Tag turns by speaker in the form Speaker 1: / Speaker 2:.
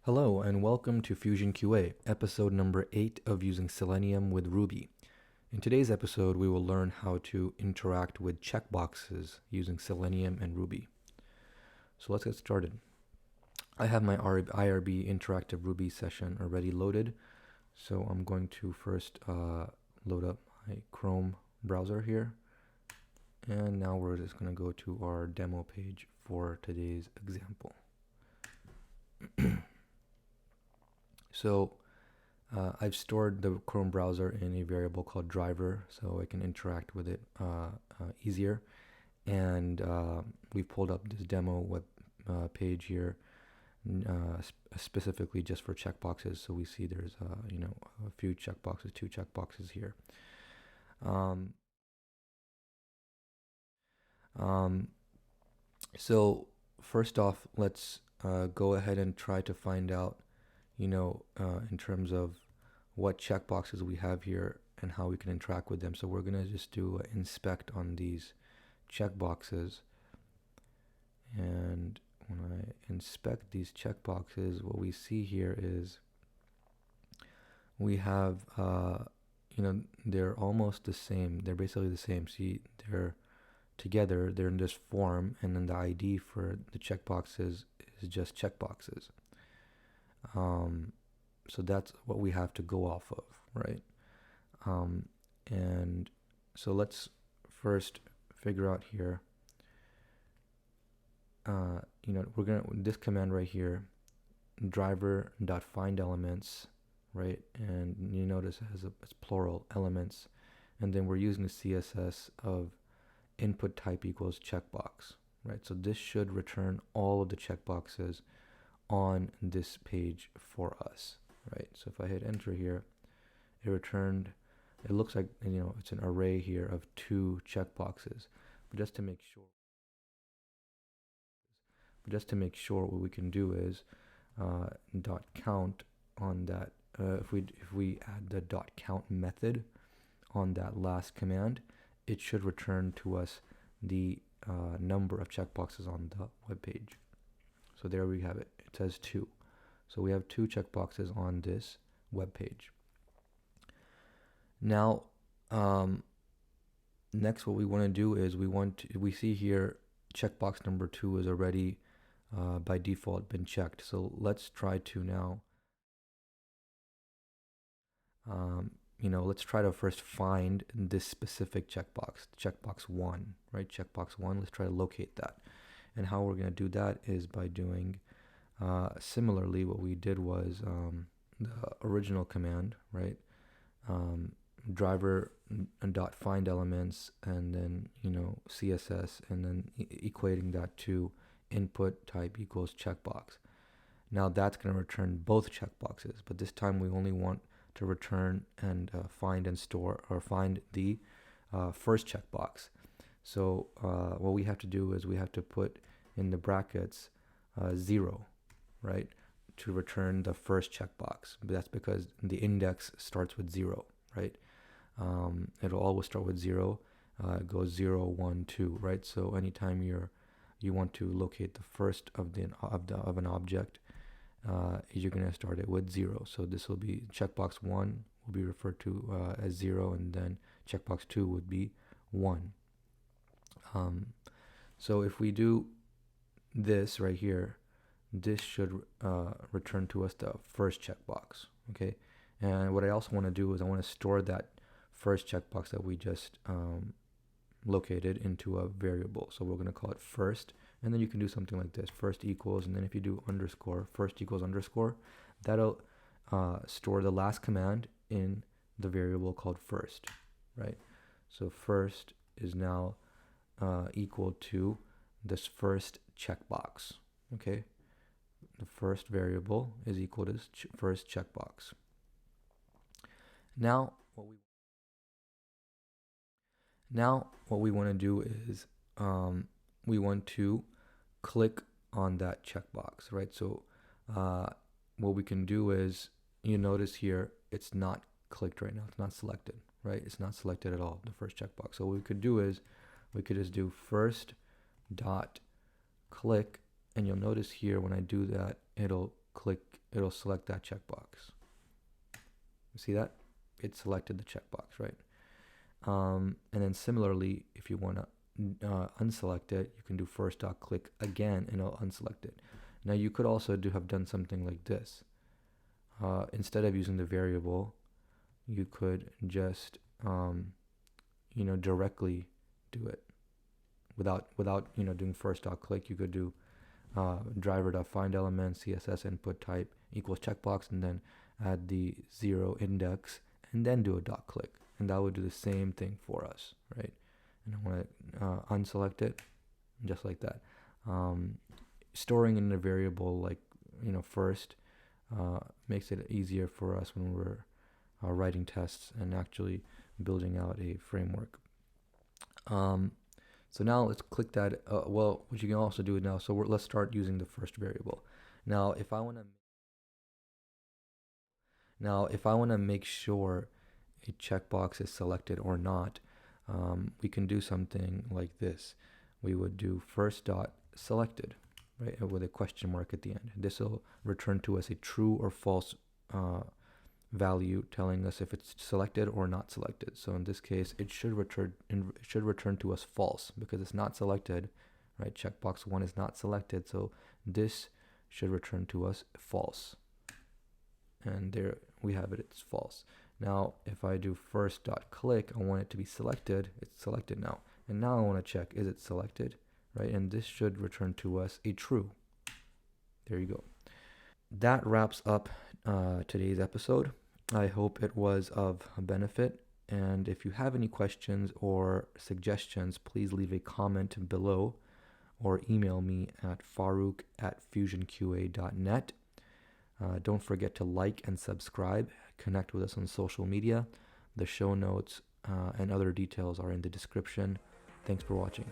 Speaker 1: Hello and welcome to FusionQA, episode number 8 of using Selenium with Ruby. In today's episode, we will learn how to interact with checkboxes using Selenium and Ruby. So let's get started. I have my IRB interactive Ruby session already loaded. So I'm going to first load up my Chrome browser here. And now we're just going to go to our demo page for today's example. So I've stored the Chrome browser in a variable called driver so I can interact with it easier. And we've pulled up this demo web page here specifically just for checkboxes. So we see there's a few checkboxes, 2 checkboxes here. So first off, let's go ahead and try to find out in terms of what checkboxes we have here and how we can interact with them. So we're going to just do inspect on these checkboxes. And when I inspect these checkboxes, what we see here is we have, they're almost the same. They're basically the same. See, they're together, they're in this form, and then the ID for the checkboxes is just checkboxes. So that's what we have to go off of, right? And so let's first figure out here, we're gonna, this command right here, driver.findElements, right? And you notice it has it's plural elements. And then we're using the CSS of input type equals checkbox, right? So this should return all of the checkboxes on this page for us, right? So if I hit enter here, it returned, it looks like, it's an array here of 2 checkboxes. But just to make sure, what we can do is dot count on that. If we add the dot count method on that last command, it should return to us the number of checkboxes on the web page. So there we have it. It says 2. So we have 2 checkboxes on this web page. Now, next what we want to do is we see here checkbox number 2 is already by default been checked. So let's try to now, let's try to first find this specific checkbox 1, right? Checkbox 1, let's try to locate that. And how we're going to do that is by doing similarly, what we did was the original command, right? Driver.findElements and then CSS and then equating that to input type equals checkbox. Now that's going to return both checkboxes, but this time we only want to return and find and store or find the first checkbox. So what we have to do is we have to put in the brackets 0, right, to return the first checkbox. But that's because the index starts with 0, right? It'll always start with 0. It goes 0, 1, 2, right? So anytime you want to locate the first of an object, you're going to start it with 0. So this will be checkbox 1 will be referred to as 0, and then checkbox 2 would be 1. So if we do this right here, this should return to us the first checkbox, okay? And what I also want to do is I want to store that first checkbox that we just located into a variable. So we're going to call it first, and then you can do something like this, first equals, and then if you do underscore, first equals underscore, that'll store the last command in the variable called first, right? So first is now equal to this first checkbox, okay? The first variable is equal to this first checkbox. Now what we want to do is we want to click on that checkbox, right? So what we can do is, you notice here it's not clicked right now, it's not selected, right? It's not selected at all, the first checkbox. So what we could do is we could just do first dot click, and you'll notice here when I do that, it'll click it'll select that checkbox. See that? It selected the checkbox, right? And then similarly, if you want to unselect it, you can do first.click again and it'll unselect it. Now you could also have done something like this. Instead of using the variable, you could just directly do it without doing first.click. You could do driver.findElement CSS input type equals checkbox, and then add the 0 index, and then do a .click, and that would do the same thing for us, right? And I want to unselect it, just like that. Storing in a variable like first makes it easier for us when we're writing tests and actually building out a framework. So now let's click that. What you can also do now. So let's start using the first variable. Now, if I want to make sure a checkbox is selected or not, we can do something like this. We would do first.selected, right, with a question mark at the end. This will return to us a true or false value, telling us if it's selected or not selected. So in this case, it should return to us false because it's not selected, right? Checkbox 1 is not selected, so this should return to us false. And there we have it, it's false. Now, if I do first.click, I want it to be selected. It's selected now. And now I want to check, is it selected, right? And this should return to us a true. There you go. That wraps up today's episode. I hope it was of benefit. And if you have any questions or suggestions, please leave a comment below or email me at Farooq@FusionQA.net. Don't forget to like and subscribe. Connect with us on social media. The show notes and other details are in the description. Thanks for watching.